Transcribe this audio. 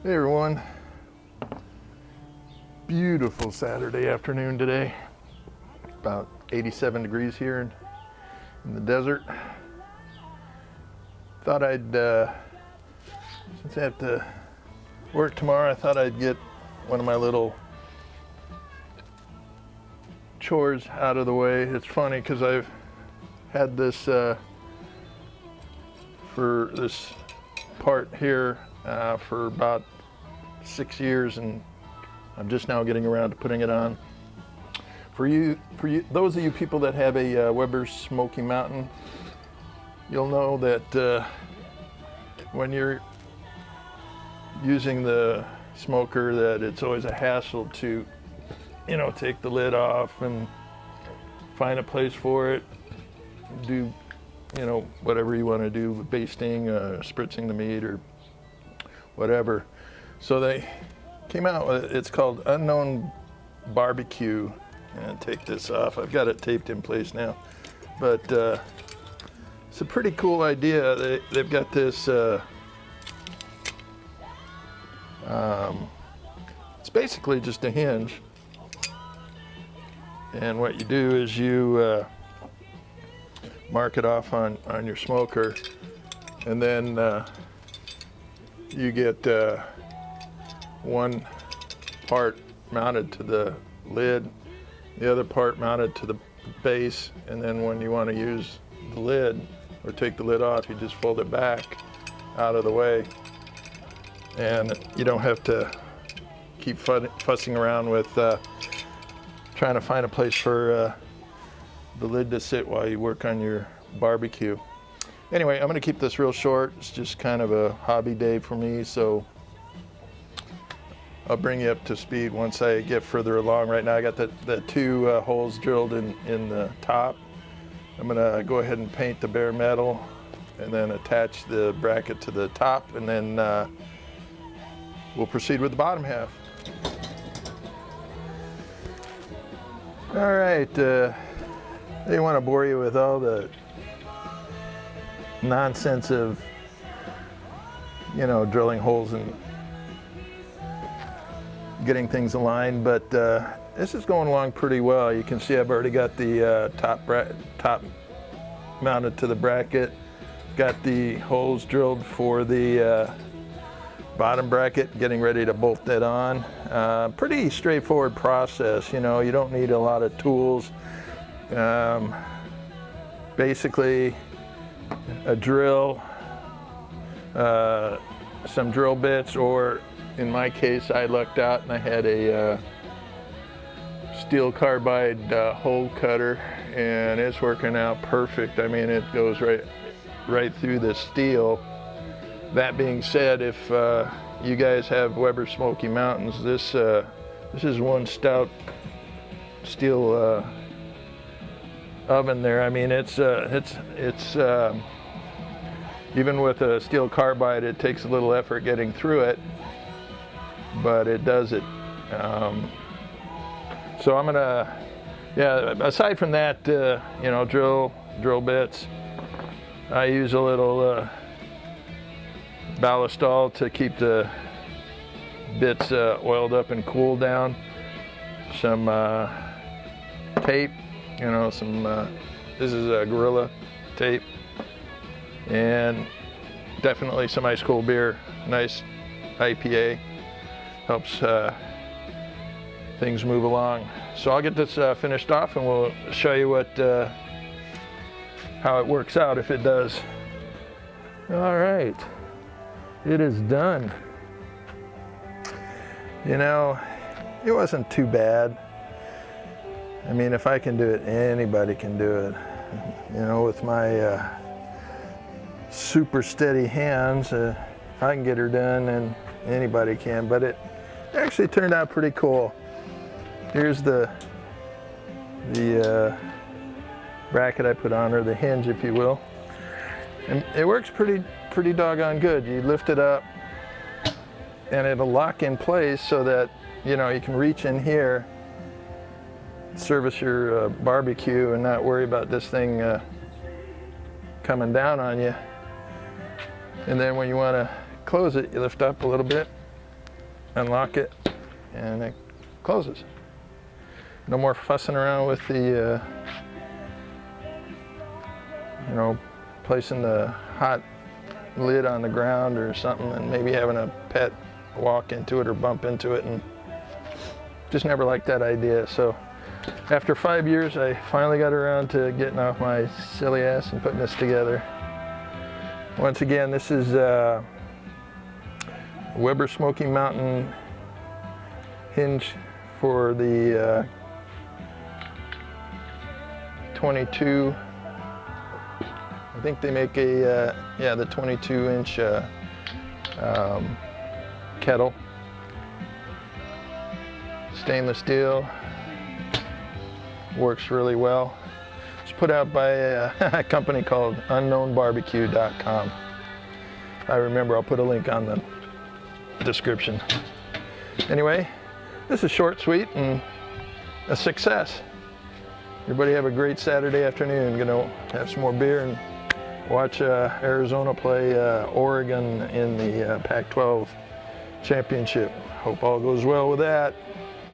Hey everyone, beautiful Saturday afternoon today. About 87 degrees here in the desert. Thought I'd, since I have to work tomorrow, I thought I'd get one of my little chores out of the way. It's funny because I've had this, for this part here for about 6 years, and I'm just now getting around to putting it on. For you, those of you people that have a Weber Smoky Mountain, you'll know that when you're using the smoker, that it's always a hassle to, take the lid off and find a place for it, do, whatever you want to do with basting, spritzing the meat or whatever. So they came out with, it's called Unknown Barbecue. And take this off. I've got it taped in place now, but it's a pretty cool idea. They've got this. It's basically just a hinge, and what you do is you mark it off on your smoker, and then you get one part mounted to the lid, the other part mounted to the base, and then when you want to use the lid or take the lid off, you just fold it back out of the way, and you don't have to keep fussing around with trying to find a place for the lid to sit while you work on your barbecue. Anyway, I'm going to keep this real short. It's just kind of a hobby day for me, so I'll bring you up to speed once I get further along. Right now I got the two holes drilled in the top. I'm gonna go ahead and paint the bare metal and then attach the bracket to the top, and then we'll proceed with the bottom half. All right, I didn't want to bore you with all the nonsense of, drilling holes and getting things aligned, but this is going along pretty well. You can see I've already got the top mounted to the bracket, got the holes drilled for the bottom bracket, getting ready to bolt that on. Pretty straightforward process, you don't need a lot of tools. Basically a drill, some drill bits, or in my case, I lucked out and I had a steel carbide hole cutter, and it's working out perfect. I mean, it goes right through the steel. That being said, if you guys have Weber Smoky Mountains, this is one stout steel oven there. I mean, it's even with a steel carbide, it takes a little effort getting through it, but it does it. So I'm gonna, aside from that, drill bits, I use a little ballistol to keep the bits oiled up and cooled down. Some tape, this is a Gorilla tape, and definitely some ice cold beer, nice IPA. Helps things move along. So I'll get this finished off, and we'll show you how it works out if it does. All right, it is done. It wasn't too bad. I mean, if I can do it, anybody can do it. With my super steady hands, if I can get her done, then anybody can. But it actually turned out pretty cool. Here's the bracket I put on, or the hinge, if you will, and it works pretty doggone good. You lift it up, and it'll lock in place so that you can reach in here, service your barbecue, and not worry about this thing coming down on you. And then when you want to close it, you lift up a little bit, unlock it, and it closes. No more fussing around with the, you know, placing the hot lid on the ground or something, and maybe having a pet walk into it or bump into it, and just never liked that idea. So after 5 years, I finally got around to getting off my silly ass and putting this together. Once again, this is Weber Smoky Mountain hinge for the 22. I think they make a, yeah, the 22-inch kettle. Stainless steel, works really well. It's put out by a company called unknownbarbecue.com. If I remember, I'll put a link on the description. Anyway, this is short, sweet, and a success. Everybody have a great Saturday afternoon. Gonna have some more beer and watch Arizona play Oregon in the Pac-12 championship. Hope all goes well with that.